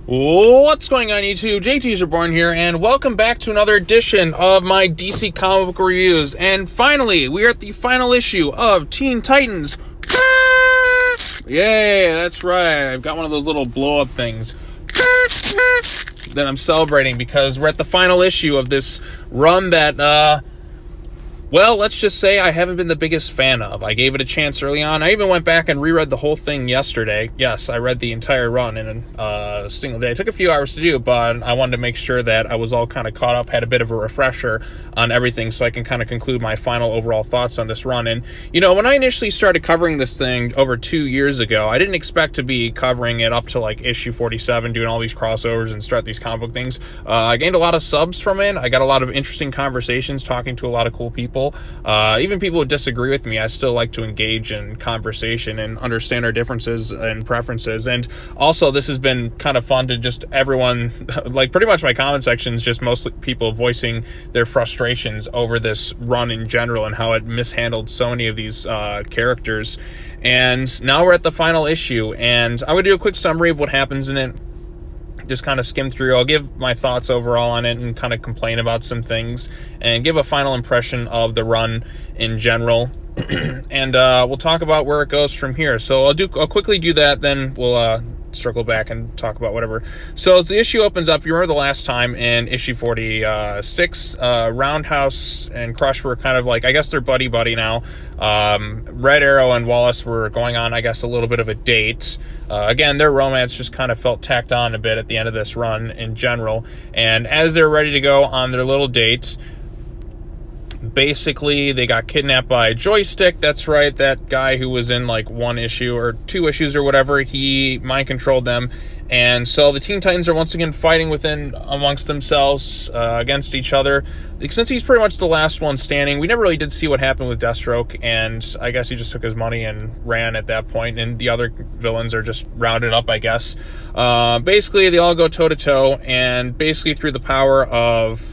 What's going on, YouTube? JT's Reborn here, and welcome back to another edition of my DC comic book reviews. And finally, we are at the final issue of Teen Titans. Yay, that's right. I've got one of those little blow-up things that I'm celebrating because we're at the final issue of this run that, well, let's just say I haven't been the biggest fan of. I gave it a chance early on. I even went back and reread the whole thing yesterday. Yes, I read the entire run in a single day. It took a few hours to do, but I wanted to make sure that I was all kind of caught up, had a bit of a refresher on everything so I can kind of conclude my final overall thoughts on this run. And, you know, when I initially started covering this thing over 2 years ago, I didn't expect to be covering it up to like issue 47, doing all these crossovers and start these comic book things. I gained a lot of subs from it. I got a lot of interesting conversations, talking to a lot of cool people. Even people who disagree with me, I still like to engage in conversation and understand our differences and preferences. And also, this has been kind of fun to just everyone, like pretty much my comment section is just mostly people voicing their frustrations over this run in general and how it mishandled so many of these characters. And now we're at the final issue, and I'm going to do a quick summary of what happens in it. Just kind of skim through. I'll give my thoughts overall on it and kind of complain about some things and give a final impression of the run in general. And we'll talk about where it goes from here. So I'll quickly do that, then we'll circle back and talk about whatever. So as the issue opens up, you remember the last time in issue 46, Roundhouse and Crush were kind of like, I guess they're buddy-buddy now. Red Arrow and Wallace were going on, I guess, a little bit of a date. Again, their romance just kind of felt tacked on a bit at the end of this run in general. And as they're ready to go on their little date, basically they got kidnapped by Joystick. That's right, that guy who was in like one issue or two issues or whatever. He mind controlled them, and so the Teen Titans are once again fighting within amongst themselves against each other. Since he's pretty much the last one standing, we never really did see what happened with Deathstroke, and I guess he just took his money and ran at that point, and the other villains are just rounded up, I guess. Basically they all go toe to toe, and basically through the power of,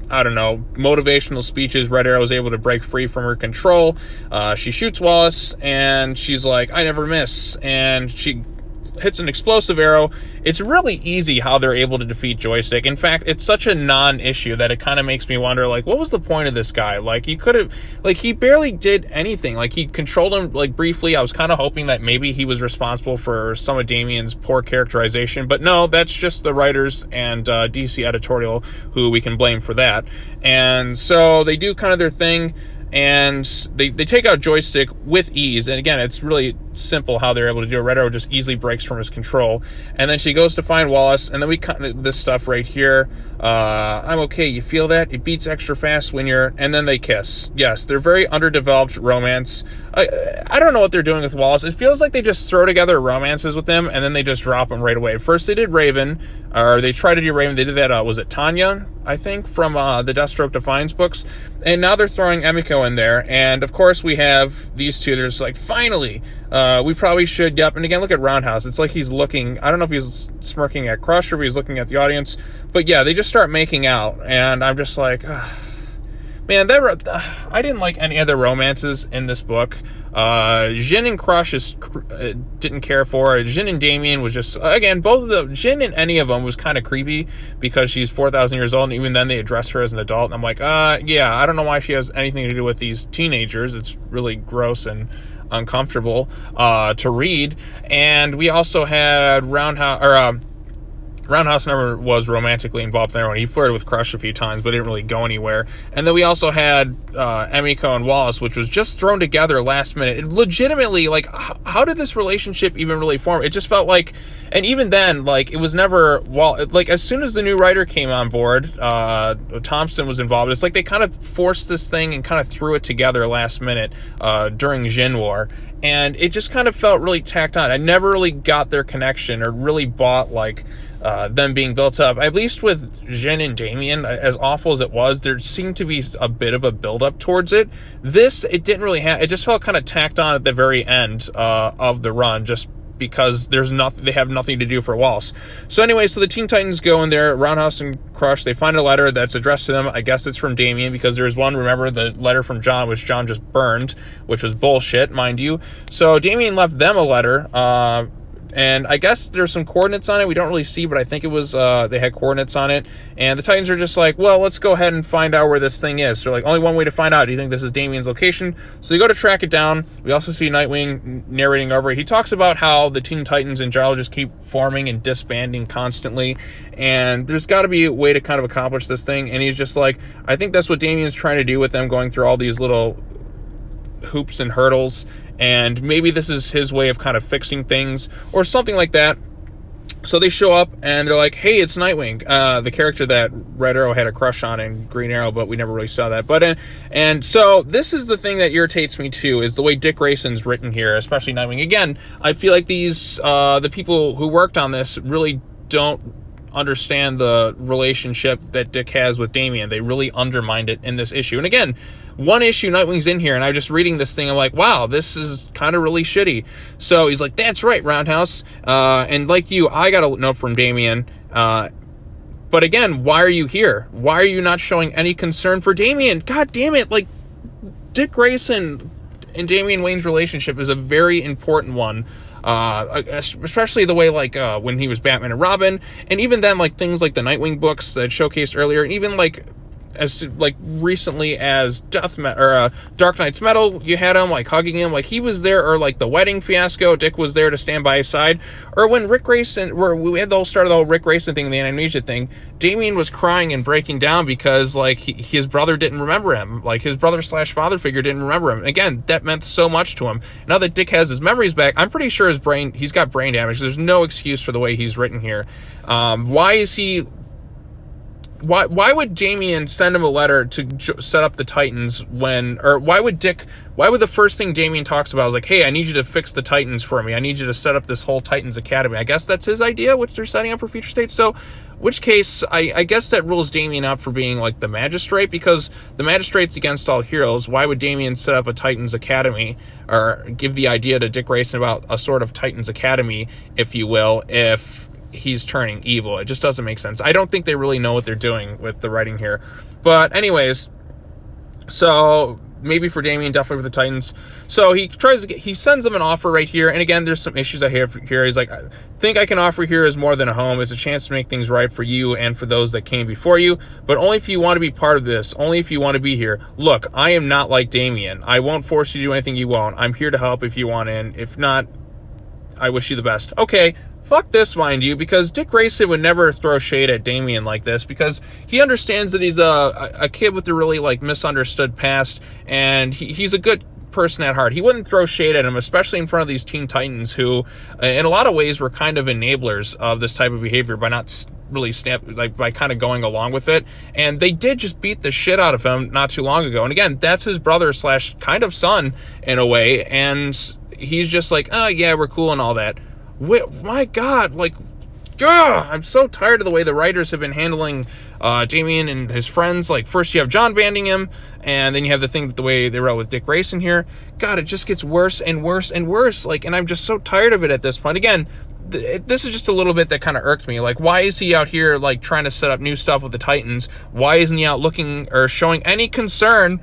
I don't know, motivational speeches, Red Arrow is able to break free from her control. She shoots Wallace, and she's like, I never miss, and she hits an explosive arrow. It's really easy how they're able to defeat Joystick. In fact, it's such a non-issue that it kind of makes me wonder, like, what was the point of this guy? Like, he could have, like, he barely did anything. Like, he controlled him, like, briefly. I was kind of hoping that maybe he was responsible for some of Damian's poor characterization, but no, that's just the writers and DC editorial who we can blame for that. And so they do kind of their thing, and they take out Joystick with ease. And again, it's really simple how they're able to do it. Red Arrow just easily breaks from his control, and then she goes to find Wallace, and then we cut this stuff right here. I'm okay, you feel that? It beats extra fast when you're... And then they kiss. Yes, they're very underdeveloped romance. I don't know what they're doing with Wallace. It feels like they just throw together romances with him, and then they just drop him right away. First they did Raven, or they tried to do Raven. They did that, was it Tanya, I think, from the Deathstroke Defiance books. And now they're throwing Emiko in there, and of course we have these two. There's like, finally, we probably should, yep. And again, look at Roundhouse. It's like he's looking, I don't know if he's smirking at Crush or if he's looking at the audience, but yeah, they just start making out, and I'm just like, man, I didn't like any other romances in this book. Jin and Crush didn't care for it. Jin and Damian was just, again, both of the, Jin and any of them was kind of creepy because she's 4,000 years old, and even then they address her as an adult, and I'm like, yeah, I don't know why she has anything to do with these teenagers. It's really gross and uncomfortable to read. And we also had Roundhouse never was romantically involved there when he flirted with Crush a few times, but didn't really go anywhere. And then we also had Emiko and Wallace, which was just thrown together last minute. It legitimately, like, how did this relationship even really form? It just felt like, and even then, like, it was never, like, as soon as the new writer came on board, Thompson was involved. It's like they kind of forced this thing and kind of threw it together last minute during Jin War. And it just kind of felt really tacked on. I never really got their connection or really bought, like, them being built up. At least with Jin and Damian, as awful as it was, there seemed to be a bit of a build-up towards it. This, it didn't really have, it just felt kind of tacked on at the very end of the run, just because there's nothing, they have nothing to do for Wallace. So anyway, so the Teen Titans go in there, Roundhouse and Crush, they find a letter that's addressed to them. I guess it's from Damian, because there's one, remember, the letter from John, which John just burned, which was bullshit, mind you. So Damian left them a letter, and I guess there's some coordinates on it. We don't really see, but I think it was they had coordinates on it. And the Titans are just like, well, let's go ahead and find out where this thing is. So like, only one way to find out. Do you think this is Damian's location? So they go to track it down. We also see Nightwing narrating over it. He talks about how the Teen Titans in general just keep forming and disbanding constantly, and there's got to be a way to kind of accomplish this thing. And he's just like, I think that's what Damian's trying to do with them, going through all these little hoops and hurdles, and maybe this is his way of kind of fixing things or something like that. So they show up and they're like, hey, it's Nightwing, the character that Red Arrow had a crush on in Green Arrow, but we never really saw that. But and so this is the thing that irritates me too, is the way Dick Grayson's written here, especially Nightwing. Again, I feel like these the people who worked on this really don't understand the relationship that Dick has with Damian. They really undermined it in this issue. And again, one issue Nightwing's in here, and I'm just reading this thing, I'm like, wow, this is kind of really shitty. So he's like, that's right, Roundhouse. And like you, I got a note from Damian. But again, why are you here? Why are you not showing any concern for Damian? God damn it. Like, Dick Grayson and Damian Wayne's relationship is a very important one. Especially the way, like, when he was Batman and Robin, and even then, like, things like the Nightwing books that showcased earlier, and even, like, as, like, recently as Dark Knight's Metal, you had him, like, hugging him, like, he was there, or, like, the wedding fiasco, Dick was there to stand by his side, or when Rick Grayson, where we had the whole start of the whole Rick Grayson thing, the amnesia thing, Damian was crying and breaking down because, like, his brother didn't remember him, like, his brother/father figure didn't remember him. Again, that meant so much to him. Now that Dick has his memories back, I'm pretty sure he's got brain damage. There's no excuse for the way he's written here. Why would Damian send him a letter to set up the Titans why would the first thing Damian talks about is like, hey, I need you to fix the Titans for me. I need you to set up this whole Titans Academy. I guess that's his idea, which they're setting up for future states. So, which case, I guess that rules Damian out for being like the magistrate, because the magistrate's against all heroes. Why would Damian set up a Titans Academy, or give the idea to Dick Grayson about a sort of Titans Academy, if you will, if he's turning evil? It just doesn't make sense. I don't think they really know what they're doing with the writing here. But anyways, so maybe for Damian, definitely for the Titans. So he sends them an offer right here. And again, there's some issues I have here. He's like, I think I can offer here is more than a home. It's a chance to make things right for you and for those that came before you, but only if you want to be part of this, only if you want to be here. Look, I am not like Damian. I won't force you to do anything you won't. I'm here to help if you want in. If not, I wish you the best. Okay. Fuck this, mind you, because Dick Grayson would never throw shade at Damian like this, because he understands that he's a kid with a really, like, misunderstood past, and he's a good person at heart. He wouldn't throw shade at him, especially in front of these Teen Titans who, in a lot of ways, were kind of enablers of this type of behavior by not really by kind of going along with it. And they did just beat the shit out of him not too long ago. And again, that's his brother / kind of son in a way, and he's just like, oh yeah, we're cool and all that. My God, like, I'm so tired of the way the writers have been handling Damian and his friends. Like, first you have John banding him, and then you have the way they wrote with Dick Grayson here. God, it just gets worse and worse and worse. Like, and I'm just so tired of it at this point. Again, this is just a little bit that kind of irked me. Like, why is he out here, like, trying to set up new stuff with the Titans? Why isn't he out looking or showing any concern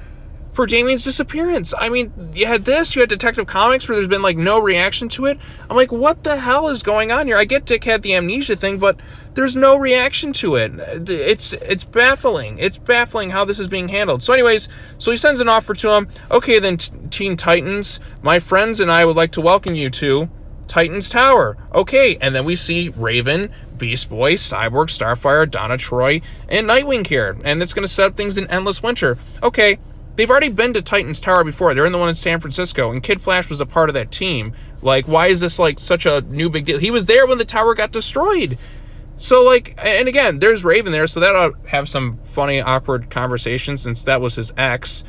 for Damian's disappearance? I mean, you had Detective Comics where there's been, like, no reaction to it. I'm like, what the hell is going on here? I get Dick had the amnesia thing, but there's no reaction to it. It's baffling. It's baffling how this is being handled. So anyways, so he sends an offer to him. Okay, then, Teen Titans, my friends and I would like to welcome you to Titans Tower. Okay, and then we see Raven, Beast Boy, Cyborg, Starfire, Donna Troy, and Nightwing here. And it's going to set up things in Endless Winter. Okay, they've already been to Titans Tower before. They're in the one in San Francisco, and Kid Flash was a part of that team. Like, why is this, like, such a new big deal? He was there when the tower got destroyed. So, like, and again, there's Raven there, so that'll have some funny, awkward conversations since that was his ex.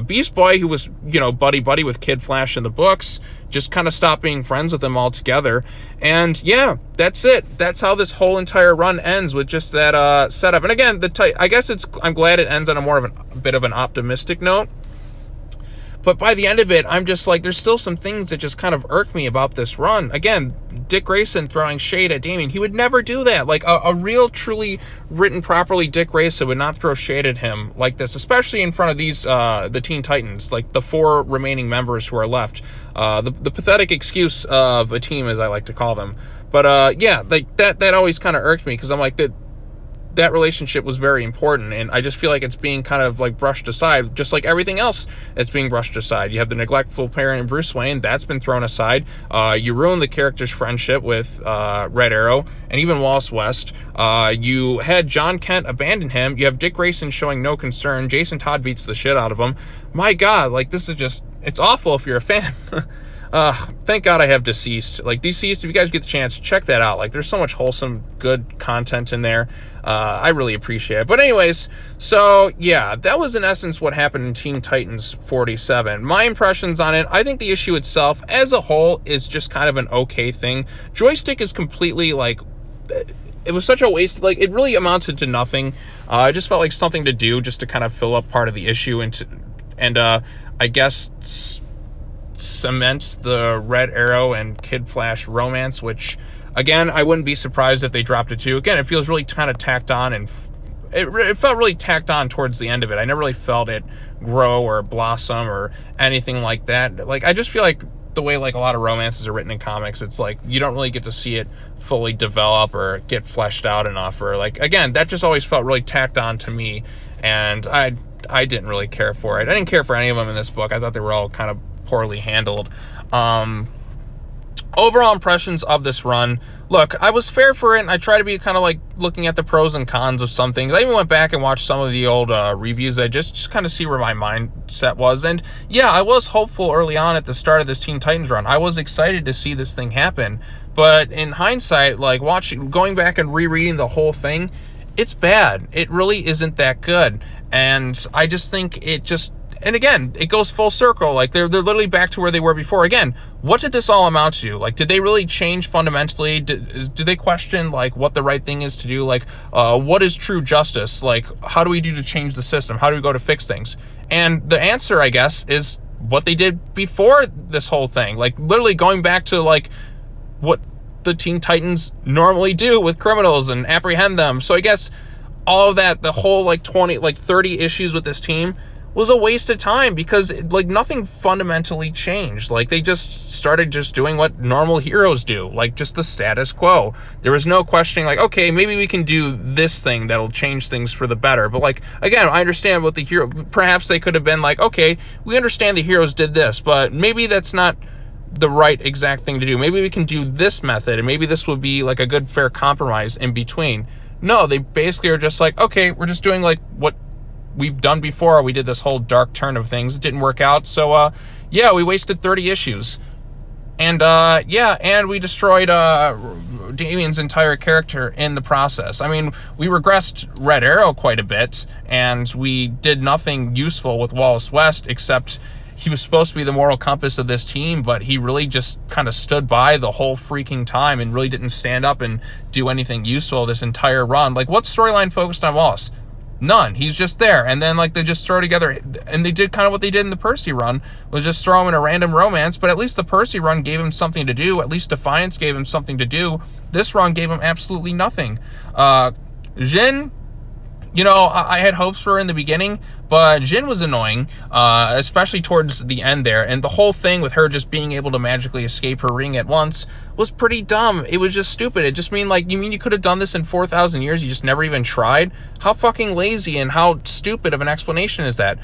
Beast Boy, who was, buddy-buddy with Kid Flash in the books, just kind of stopped being friends with him altogether. And, yeah, that's it. That's how this whole entire run ends, with just that setup. And again, I guess I'm glad it ends on a bit of an optimistic note. But by the end of it, I'm just like, there's still some things that just kind of irk me about this run. Again, Dick Grayson throwing shade at Damian. He would never do that. Like, a real, truly written properly Dick Grayson would not throw shade at him like this, especially in front of these, the Teen Titans, like the 4 remaining members who are left. The pathetic excuse of a team, as I like to call them. But, yeah, like, that always kind of irked me, because I'm like, that relationship was very important, and I just feel like it's being kind of like brushed aside, just like everything else that's being brushed aside. You have the neglectful parent in Bruce Wayne, that's been thrown aside. You ruined the character's friendship with Red Arrow and even Wallace West. You had John Kent abandon him. You have Dick Grayson showing no concern. Jason Todd beats the shit out of him. My God, like, this is just, it's awful if you're a fan. Thank God I have Deceased. Like, Deceased, if you guys get the chance, check that out. Like, there's so much wholesome, good content in there. I really appreciate it. But anyways, so, yeah, that was in essence what happened in Teen Titans 47. My impressions on it, I think the issue itself, as a whole, is just kind of an okay thing. Joystick is completely, like, it was such a waste. Like, it really amounted to nothing. I just felt like something to do just to kind of fill up part of the issue and I guess cements the Red Arrow and Kid Flash romance, which, again, I wouldn't be surprised if they dropped it too. Again, it feels really kind of tacked on, and it felt really tacked on towards the end of it. I never really felt it grow or blossom or anything like that. Like, I just feel like the way, like, a lot of romances are written in comics, it's like you don't really get to see it fully develop or get fleshed out enough, or, like, again, that just always felt really tacked on to me, and I didn't really care for it. I didn't care for any of them in this book. I thought they were all kind of poorly handled. Overall impressions of this run. Look, I was fair for it, and I try to be kind of like looking at the pros and cons of some things. I even went back and watched some of the old reviews. I just kind of see where my mindset was. And yeah, I was hopeful early on at the start of this Teen Titans run. I was excited to see this thing happen. But in hindsight, like going back and rereading the whole thing, it's bad. It really isn't that good. And I just think and again, it goes full circle. Like, they're literally back to where they were before. Again, what did this all amount to? Like, did they really change fundamentally? Do they question, like, what the right thing is to do? Like, what is true justice? Like, how do we do to change the system? How do we go to fix things? And the answer, I guess, is what they did before this whole thing. Like, literally going back to, like, what the Teen Titans normally do with criminals and apprehend them. So I guess all of that, the whole, like, 30 issues with this team was a waste of time, because, like, nothing fundamentally changed. Like, they just started just doing what normal heroes do, like, just the status quo. There was no questioning, like, okay, maybe we can do this thing that'll change things for the better. But, like, again, I understand what the hero, perhaps they could have been like, okay, we understand the heroes did this, but maybe that's not the right exact thing to do. Maybe we can do this method, and maybe this would be like a good fair compromise in between. No, they basically are just like, okay, we're just doing like what we've done before. We did this whole dark turn of things. It didn't work out. So, yeah, we wasted 30 issues. And, yeah, and we destroyed Damian's entire character in the process. I mean, we regressed Red Arrow quite a bit, and we did nothing useful with Wallace West, except he was supposed to be the moral compass of this team, but he really just kind of stood by the whole freaking time and really didn't stand up and do anything useful this entire run. Like, what storyline focused on Wallace? None. He's just there. And then, like, they just throw together, and they did kind of what they did in the Percy run, was just throw him in a random romance. But at least the Percy run gave him something to do. At least Defiance gave him something to do. This run gave him absolutely nothing. Jin, you know, I had hopes for her in the beginning, but Jin was annoying, especially towards the end there. And the whole thing with her just being able to magically escape her ring at once was pretty dumb. It was just stupid. It just mean, like, you mean you could have done this in 4,000 years? You just never even tried? How fucking lazy and how stupid of an explanation is that?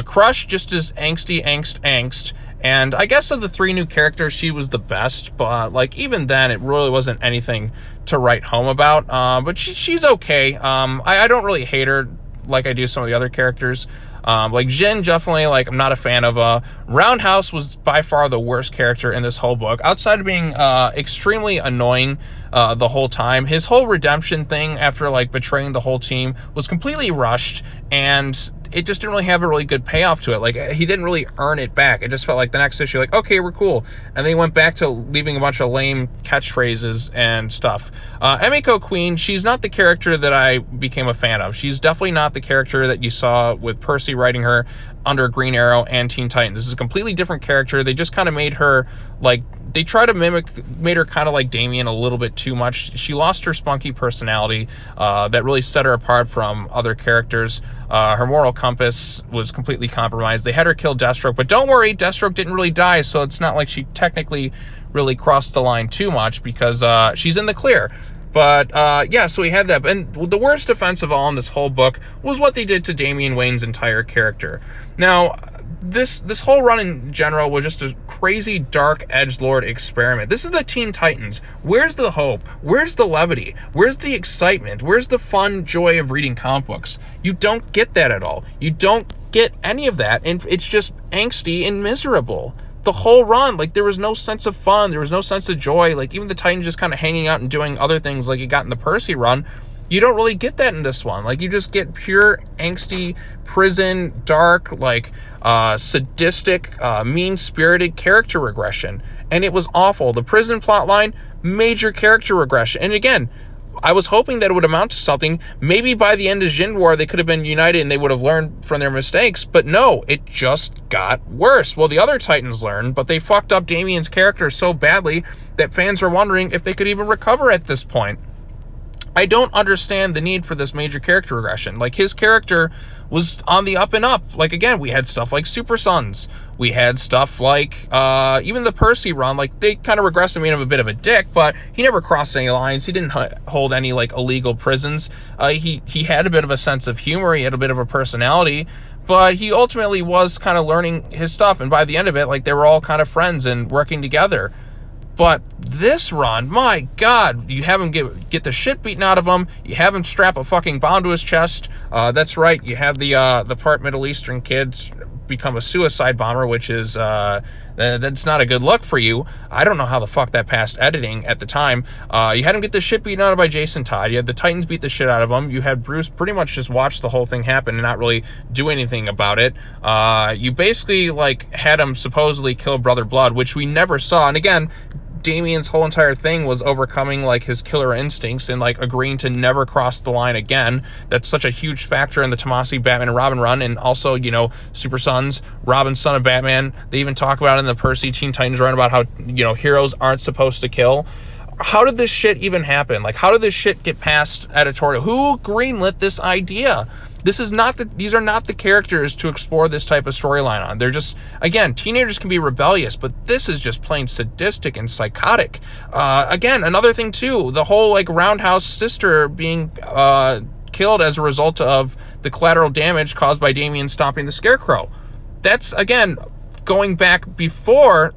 Crush just is angst. And I guess of the 3 new characters, she was the best. But, like, even then, it really wasn't anything to write home about. But she's okay. I don't really hate her like I do some of the other characters. Like Jin, definitely, like, I'm not a fan of. Roundhouse was by far the worst character in this whole book, outside of being extremely annoying the whole time. His whole redemption thing after, like, betraying the whole team was completely rushed, and it just didn't really have a really good payoff to it. Like, he didn't really earn it back. It just felt like the next issue, like, okay, we're cool. And then he went back to leaving a bunch of lame catchphrases and stuff. Emiko Queen, she's not the character that I became a fan of. She's definitely not the character that you saw with Percy writing her under Green Arrow and Teen Titans. This is a completely different character. They just kind of made her, like, they try to made her kind of like Damian a little bit too much. She lost her spunky personality that really set her apart from other characters. Her moral compass was completely compromised. They had her kill Deathstroke, but don't worry, Deathstroke didn't really die, so it's not like she technically really crossed the line too much, because she's in the clear. But, yeah, so we had that. And the worst offense of all in this whole book was what they did to Damian Wayne's entire character. Now, this whole run in general was just a crazy dark edgelord experiment. This is the Teen Titans. Where's the hope? Where's the levity? Where's the excitement? Where's the fun joy of reading comic books? You don't get that at all. You don't get any of that, and it's just angsty and miserable. The whole run, like, there was no sense of fun. There was no sense of joy. Like, even the Titans just kind of hanging out and doing other things like you got in the Percy run. You don't really get that in this one. Like, you just get pure angsty, prison, dark, like, sadistic, mean-spirited character regression. And it was awful. The prison plotline, major character regression. And again, I was hoping that it would amount to something. Maybe by the end of Jin War, they could have been united and they would have learned from their mistakes. But no, it just got worse. Well, the other Titans learned, but they fucked up Damian's character so badly that fans are wondering if they could even recover at this point. I don't understand the need for this major character regression. Like, his character was on the up and up. Like, again, we had stuff like Super Sons. We had stuff like, even the Percy run, like, they kind of regressed and made him a bit of a dick, but he never crossed any lines. He didn't hold any, like, illegal prisons. He had a bit of a sense of humor. He had a bit of a personality, but he ultimately was kind of learning his stuff, and by the end of it, like, they were all kind of friends and working together. But this run, my God, you have him get the shit beaten out of him. You have him strap a fucking bomb to his chest. That's right. You have the part Middle Eastern kids become a suicide bomber, which is that's not a good look for you. I don't know how the fuck that passed editing at the time. You had him get the shit beaten out of by Jason Todd. You had the Titans beat the shit out of him. You had Bruce pretty much just watch the whole thing happen and not really do anything about it. You basically, like, had him supposedly kill Brother Blood, which we never saw. And again, Damian's whole entire thing was overcoming, like, his killer instincts and, like, agreeing to never cross the line again. That's such a huge factor in the Tomasi Batman and Robin run, and also, you know, Super Sons, Robin, son of Batman. They even talk about it in the Percy Teen Titans run about how, you know, heroes aren't supposed to kill. How did this shit even happen? Like, how did this shit get past editorial? Who greenlit this idea? These are not the characters to explore this type of storyline on. They're just, again, teenagers can be rebellious, but this is just plain sadistic and psychotic. Again, another thing too, the whole, like, Roundhouse sister being killed as a result of the collateral damage caused by Damian stomping the Scarecrow. That's, again, going back before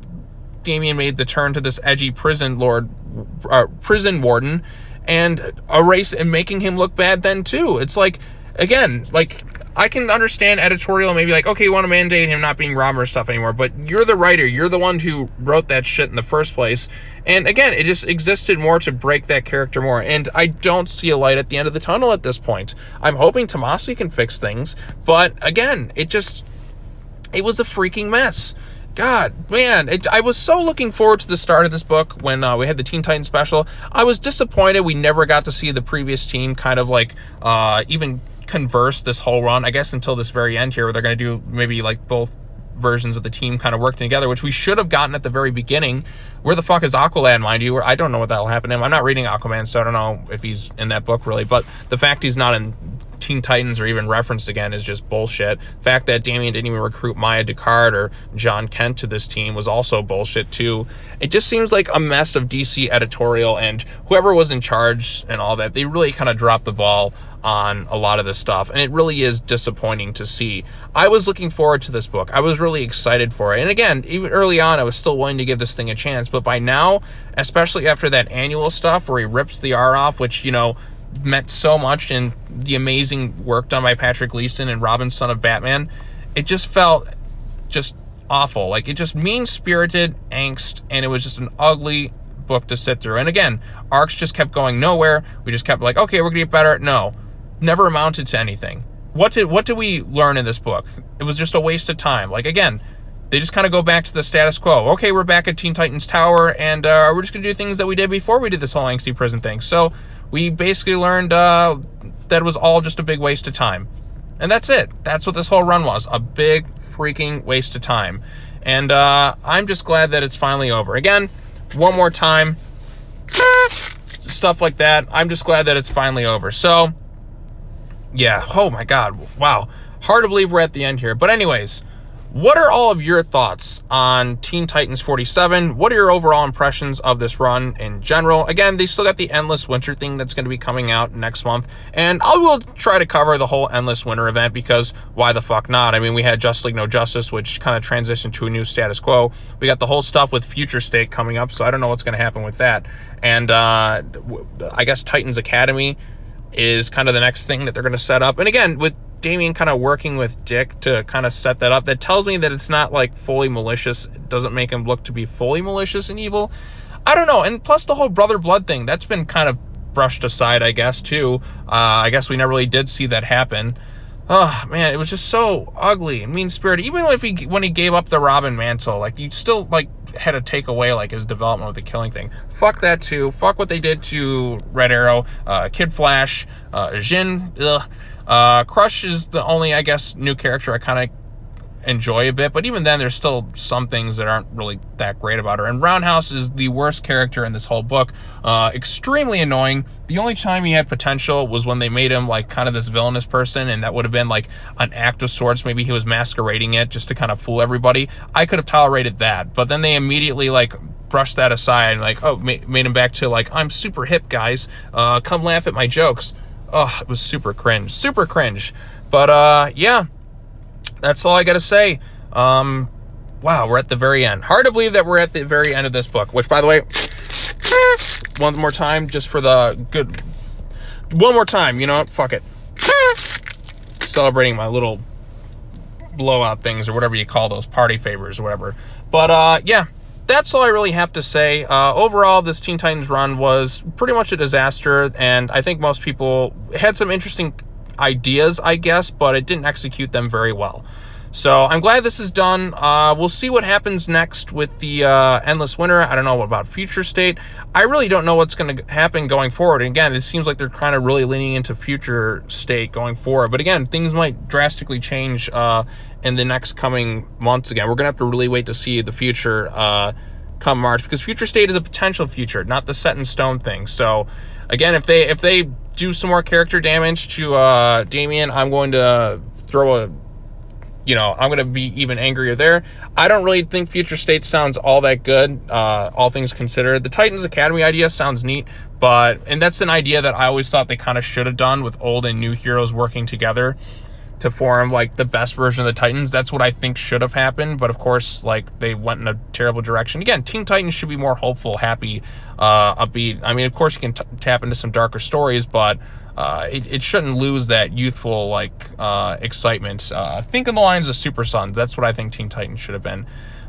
Damian made the turn to this edgy prison warden, and making him look bad then too. It's like, again, like, I can understand editorial, maybe like, okay, you want to mandate him not being Robin or stuff anymore, but you're the writer, you're the one who wrote that shit in the first place, and again, it just existed more to break that character more, and I don't see a light at the end of the tunnel at this point. I'm hoping Tomasi can fix things, but again, it was a freaking mess. God, man, I was so looking forward to the start of this book when we had the Teen Titans special. I was disappointed we never got to see the previous team kind of, like, even converse this whole run, I guess, until this very end here, where they're going to do maybe, like, both versions of the team kind of working together, which we should have gotten at the very beginning. Where the fuck is Aqualad, mind you? I don't know what that'll happen to him. I'm not reading Aquaman, so I don't know if he's in that book, really, but the fact he's not in Teen Titans or even referenced again is just bullshit. The fact that Damian didn't even recruit Maya Descartes or John Kent to this team was also bullshit too. It just seems like a mess of DC editorial, and whoever was in charge and all that, they really kind of dropped the ball on a lot of this stuff, and it really is disappointing to see. I was looking forward to this book. I was really excited for it, and again, even early on, I was still willing to give this thing a chance, but by now, especially after that annual stuff where he rips the R off, which, you know, meant so much, in the amazing work done by Patrick Gleason and Robin, son of Batman, it just felt just awful. Like, it just mean-spirited angst, and it was just an ugly book to sit through. And again, arcs just kept going nowhere. We just kept like, okay, we're gonna get better. No, never amounted to anything. what did we learn in this book? It was just a waste of time. Like, again, they just kind of go back to the status quo. Okay, we're back at Teen Titans Tower, and we're just going to do things that we did before we did this whole angsty prison thing. So we basically learned that it was all just a big waste of time. And that's it. That's what this whole run was. A big freaking waste of time. And I'm just glad that it's finally over. Again, one more time. Stuff like that. I'm just glad that it's finally over. So, yeah. Oh, my God. Wow. Hard to believe we're at the end here. But anyways, what are all of your thoughts on Teen Titans 47? What are your overall impressions of this run in general? Again, they still got the Endless Winter thing that's going to be coming out next month. And I will try to cover the whole Endless Winter event because why the fuck not? I mean, we had Justice League No Justice, which kind of transitioned to a new status quo. We got the whole stuff with Future State coming up, so I don't know what's going to happen with that. And I guess Titans Academy is kind of the next thing that they're going to set up. And again, with Damian kind of working with Dick to kind of set that up, that tells me that it's not like fully malicious. It doesn't make him look to be fully malicious and evil. I don't know. And plus the whole Brother Blood thing, that's been kind of brushed aside, I guess, too. I guess we never really did see that happen. Oh, man, it was just so ugly and mean-spirited. Even when he gave up the Robin mantle, like, you still, like, had to take away, like, his development with the killing thing. Fuck that, too. Fuck what they did to Red Arrow, Kid Flash, Jin, ugh. Crush is the only, I guess, new character I kind of enjoy a bit, but even then there's still some things that aren't really that great about her. And Roundhouse is the worst character in this whole book. Extremely annoying. The only time he had potential was when they made him like kind of this villainous person, and that would have been like an act of sorts. Maybe he was masquerading it just to kind of fool everybody. I could have tolerated that, but then they immediately like brushed that aside and like, oh, made him back to like, I'm super hip, guys. Come laugh at my jokes. Oh, it was super cringe. But yeah, that's all I gotta say. Wow, we're at the very end. Hard to believe that we're at the very end of this book, which, by the way, one more time, just for the good, one more time, you know what, fuck it. Celebrating my little blowout things, or whatever you call those, party favors or whatever. But yeah, that's all I really have to say. Overall, this Teen Titans run was pretty much a disaster, and I think most people had some interesting ideas, I guess, but it didn't execute them very well. So I'm glad this is done. We'll see what happens next with the Endless Winter. I don't know about Future State. I really don't know what's going to happen going forward. And again, it seems like they're kind of really leaning into Future State going forward. But again, things might drastically change in the next coming months. Again, we're going to have to really wait to see the future come March, because Future State is a potential future, not the set in stone thing. So again, if they do some more character damage to Damian, I'm going to throw I'm going to be even angrier there. I don't really think Future State sounds all that good, all things considered. The Titans Academy idea sounds neat, and that's an idea that I always thought they kind of should have done, with old and new heroes working together to form like the best version of the Titans. That's what I think should have happened, but of course, like, they went in a terrible direction. Again, Teen Titans should be more hopeful, happy, upbeat. I mean, of course, you can tap into some darker stories, but it shouldn't lose that youthful, like, excitement. Think in the lines of Super Sons. That's what I think Teen Titans should have been.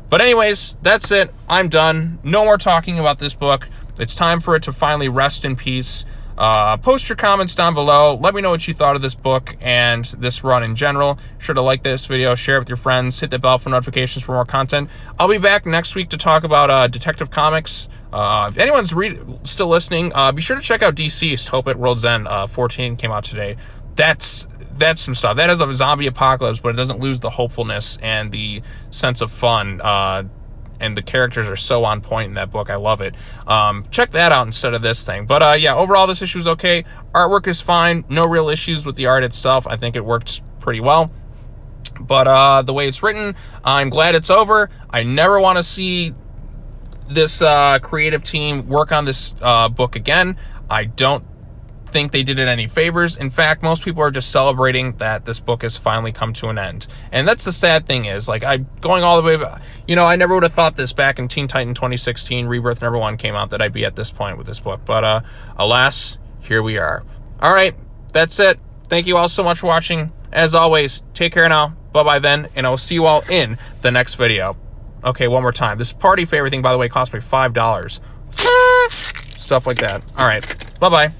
But anyways, that's it. I'm done. No more talking about this book. It's time for it to finally rest in peace. Post your comments down below. Let me know what you thought of this book and this run in general. Be sure to like this video, share it with your friends, hit the bell for notifications for more content. I'll be back next week to talk about Detective Comics. If anyone's still listening, be sure to check out Deceased, Hope at World's End. 14 came out today. That's some stuff. That is a zombie apocalypse, but it doesn't lose the hopefulness and the sense of fun. And the characters are so on point in that book. I love it. Check that out instead of this thing. But yeah, overall, this issue is okay. Artwork is fine. No real issues with the art itself. I think it worked pretty well. But the way it's written, I'm glad it's over. I never want to see this creative team work on this book again. I don't think they did it any favors. In fact, most people are just celebrating that this book has finally come to an end. And that's the sad thing, is like, going all the way back, I never would have thought this back in Teen Titan 2016 Rebirth #1 came out, that I'd be at this point with this book. But alas, here we are. All right, that's it. Thank you all so much for watching. As always, take care now. Bye-bye then, and I'll see you all in the next video. Okay, one more time. This party favor thing, by the way, cost me $5. Stuff like that. All right, bye-bye.